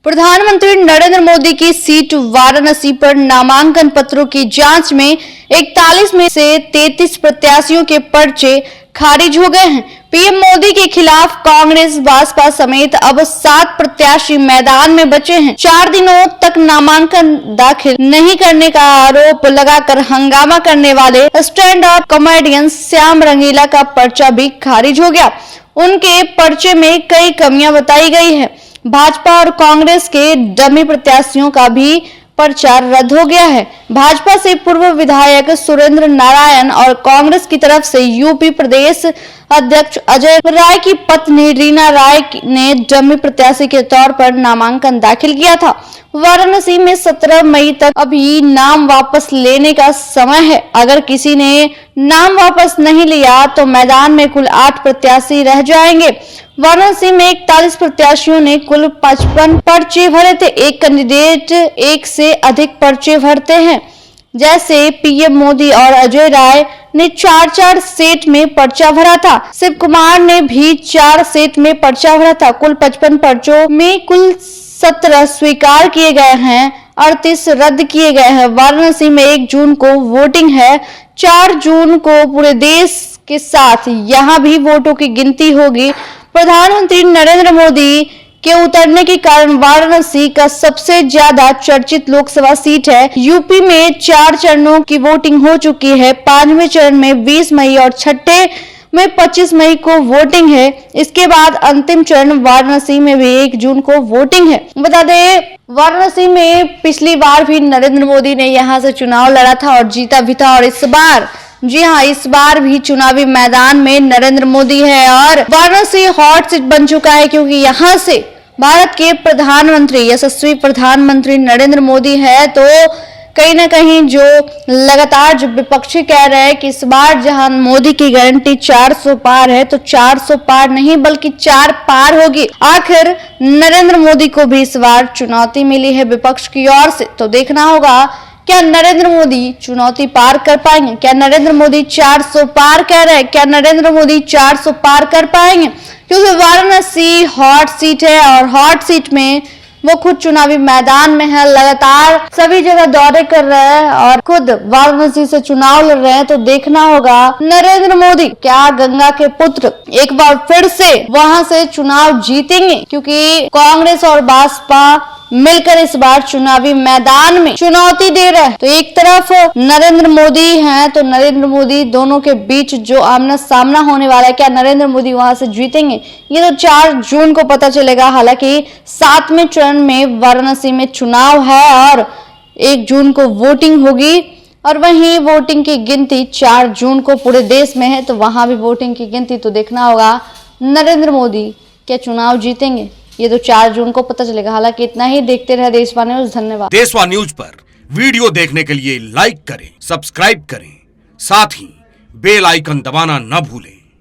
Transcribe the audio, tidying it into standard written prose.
प्रधानमंत्री नरेंद्र मोदी की सीट वाराणसी पर नामांकन पत्रों की जांच में 41 में से 33 प्रत्याशियों के पर्चे खारिज हो गए हैं। पीएम मोदी के खिलाफ कांग्रेस, भाजपा समेत अब 7 प्रत्याशी मैदान में बचे हैं। 4 दिनों तक नामांकन दाखिल नहीं करने का आरोप लगाकर हंगामा करने वाले स्टैंड अप कॉमेडियन श्याम रंगीला का पर्चा भी खारिज हो गया। उनके पर्चे में कई कमियां बताई गई है। भाजपा और कांग्रेस के डमी प्रत्याशियों का भी पर्चा रद्द हो गया है। भाजपा से पूर्व विधायक सुरेंद्र नारायण और कांग्रेस की तरफ से यूपी प्रदेश अध्यक्ष अजय राय की पत्नी रीना राय ने डमी प्रत्याशी के तौर पर नामांकन दाखिल किया था। वाराणसी में 17 मई तक अभी नाम वापस लेने का समय है। अगर किसी ने नाम वापस नहीं लिया तो मैदान में कुल 8 प्रत्याशी रह जाएंगे। वाराणसी में 41 प्रत्याशियों ने कुल 55 पर्चे भरे थे। एक कैंडिडेट एक से अधिक पर्चे भरते हैं। जैसे पीएम मोदी और अजय राय ने 4-4 सेट में पर्चा भरा था। शिव कुमार ने भी 4 सेट में पर्चा भरा था। कुल 55 पर्चों में कुल 17 स्वीकार किए गए हैं, 38 रद्द किए गए हैं। वाराणसी में 1 जून को वोटिंग है। 4 जून को पूरे देश के साथ यहाँ भी वोटों की गिनती होगी। प्रधानमंत्री नरेंद्र मोदी के उतरने के कारण वाराणसी का सबसे ज्यादा चर्चित लोकसभा सीट है। यूपी में 4 चरणों की वोटिंग हो चुकी है। 5वें चरण में 20 मई और 6ठे में 25 मई को वोटिंग है। इसके बाद अंतिम चरण वाराणसी में भी 1 जून को वोटिंग है। बता दें, वाराणसी में पिछली बार भी नरेंद्र मोदी ने यहां से चुनाव लड़ा था और जीता भी था। और इस बार, जी हाँ, इस बार भी चुनावी मैदान में नरेंद्र मोदी है और वाराणसी हॉट सीट बन चुका है, क्योंकि यहाँ से भारत के प्रधानमंत्री, यशस्वी प्रधानमंत्री नरेंद्र मोदी है। तो कहीं ना कहीं जो लगातार जो विपक्षी कह रहे हैं कि इस बार जहां मोदी की गारंटी 400 पार है, तो 400 पार नहीं बल्कि 4 पार होगी। आखिर नरेंद्र मोदी को भी इस बार चुनौती मिली है विपक्ष की ओर से। तो देखना होगा, क्या नरेंद्र मोदी चुनौती पार कर पाएंगे? क्या नरेंद्र मोदी 400 पार कह रहे हैं? क्या नरेंद्र मोदी 400 पार कर पाएंगे? क्योंकि वाराणसी हॉट सीट है और हॉट सीट में वो खुद चुनावी मैदान में है, लगातार सभी जगह दौरे कर रहे हैं और खुद वाराणसी से चुनाव लड़ रहे हैं। तो देखना होगा नरेंद्र मोदी क्या गंगा के पुत्र एक बार फिर से वहां से चुनाव जीतेंगे, क्योंकि कांग्रेस और भाजपा मिलकर इस बार चुनावी मैदान में चुनौती दे रहे हैं। तो एक तरफ नरेंद्र मोदी हैं, तो नरेंद्र मोदी दोनों के बीच जो आमना सामना होने वाला है, क्या नरेंद्र मोदी वहां से जीतेंगे, ये तो 4 जून को पता चलेगा। हालांकि 7वें चरण में वाराणसी में चुनाव है और 1 जून को वोटिंग होगी और वहीं वोटिंग की गिनती 4 जून को पूरे देश में है। तो वहां भी वोटिंग की गिनती। तो देखना होगा नरेंद्र मोदी क्या चुनाव जीतेंगे, ये तो 4 जून को पता चलेगा। हालांकि इतना ही, देखते रहे देशवा न्यूज। धन्यवाद। देशवा न्यूज पर वीडियो देखने के लिए लाइक करें, सब्सक्राइब करें, साथ ही बेल आइकन दबाना न भूलें।